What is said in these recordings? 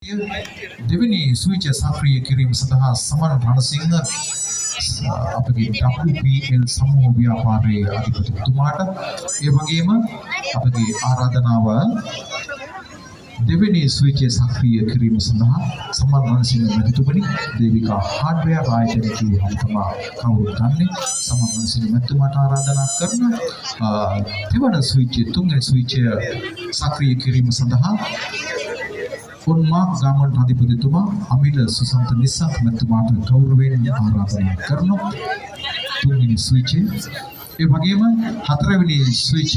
දෙවෙනි ස්විච් සක්‍රිය කිරීම සඳහා සමන් රණසිංහ අපගේ WPL සමූහ ව්‍යාපාරයේ අධිපතිතුමාට ඒ වගේම අපගේ ආරාධනාව දෙවෙනි ස්විච් සක්‍රිය කිරීම සඳහා සමන් රණසිංහ මැතිතුමනි දේවිකා හાર્ඩ්වෙයාර් ආයතනයේ කියවීම තමයි කවුරුත් දන්නේ සමන් රණසිංහ මැතිතුමාට ආරාධනා කරන දෙවන ස්විච් තුන්වෙනි ස්විච් සක්‍රිය කිරීම සඳහා උන්මාක් ගාමන් අධිපතිතුමා අමිල සුසන්ත නිස්සංක මැතිතුමාට ගෞරවයෙන් ආරාධනා කරනවා තුන්වෙනි ස්විච් ඒ වගේම හතරවෙනි ස්විච්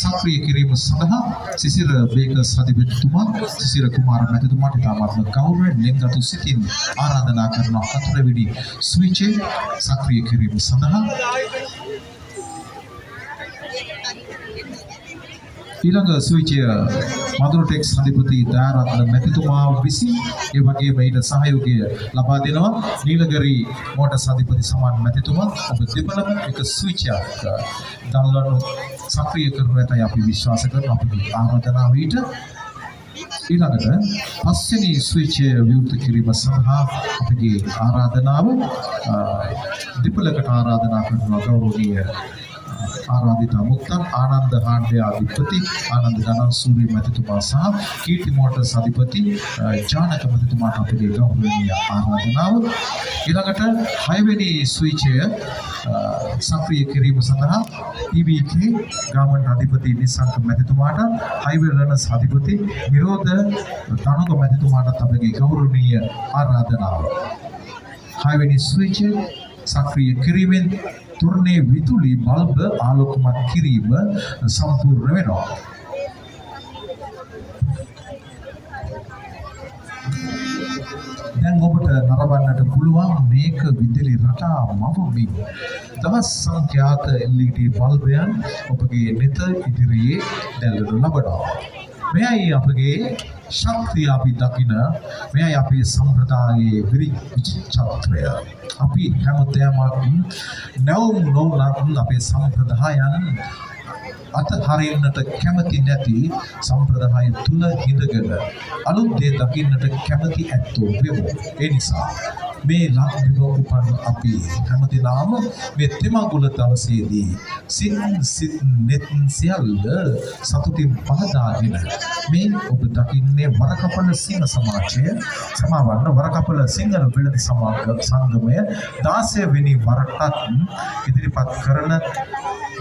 සක්‍රිය කිරීම සඳහා සිසිර බේකර්ස් අධිපතිතුමා සිසිර කුමාර මැතිතුමාට ඉතාමත්ම ගෞරවයෙන් නෙන්ගතු සිතින් ආරාධනා කරන හතරවෙනි ස්විච් සක්‍රිය කිරීම සඳහා ඊළඟ ස්විච් මදුරු ටෙක්ස් අධිපති දයාරත්න මැතිතුමා විසින් ඒ වගේම ඊට සහයෝගය ලබා දෙනවා නීලගිරි මෝටර්ස් අධිපති සමන් මැතිතුමා ඔබ දෙපළම එක ස්විච් එකක් දන්වනු සක්‍රිය කරනු ඇතයි අපි විශ්වාස කරන අපේ ආරාධනාව ඊට ඊළඟට පස්වෙනි ස්විච් විවෘත කිරීම සඳහා අපගේ ආරාධනාව දෙපළකට ආරාධනා කරනවා ගෞරවනීය ආරාධිත මුක්තන් ආනන්ද හාඩ්වෙයාර් අධිපති ආනන්ද ධනසූරිය මැතිතුමා සහ කීර්ති මෝටර්ස් අධිපති ජානක මැතිතුමාට අපගේ ගෞරවනීය ආරාධනාව ඊළඟට 6 වෙනි ස්විචය සක්‍රිය කිරීම සඳහා PBK ගාමන් අධිපති නිසංක මැතිතුමාට හයිවේ රනස් අධිපති නිරෝධ තනුක මැතිතුමාට අපගේ ගෞරවනීය ආරාධනාව 6 වෙනි ස්විච් සක්‍රිය කිරීමෙන් තුරණේ විදුලි බල්බ ආලෝකමත් කිරීම සම්පූර්ණ වෙනවා. දැන් ඔබට නරඹන්නට පුළුවන් මේක විදුලි රටා මවමින් දහස් සංඛ්‍යාත LED බල්බයන් ඔබගේ නෙත ඉදිරියේ දැල්වනු ලබනවා. මෙයයි අපගේ ශක්තිය අපි දකින මෙයයි අපේ සම්ප්‍රදායේ විචිත්‍රත්වය. අපි හැමතැනම නැවුම් නොවුනත් අපේ සම්ප්‍රදායන් අතහරින්නට කැමති නැති සම්ප්‍රදාය තුල හිඳගෙන අලුත් දේ දකින්නට කැමති ඇත්තෝ වෙමු. ඒ නිසා මේ ලක්බිම උපන් අපි හැමදෙනාම මේ තෙමඟුල දවසේදී සිත් නෙත් සියල්ල සතුටින් පහදාගෙන මේ ඔබ දකින්නේ වරකපල සිංහ සමාජය සමාවන්න වරකපල සිංහල වෙළඳ සංගමය 16 වෙනි වරටත් ඉදිරිපත් කරන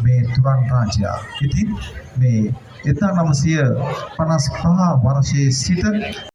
මේ තුරන් රාජ්‍යය. ඉතින් මේ 1955 වර්ෂයේ සිට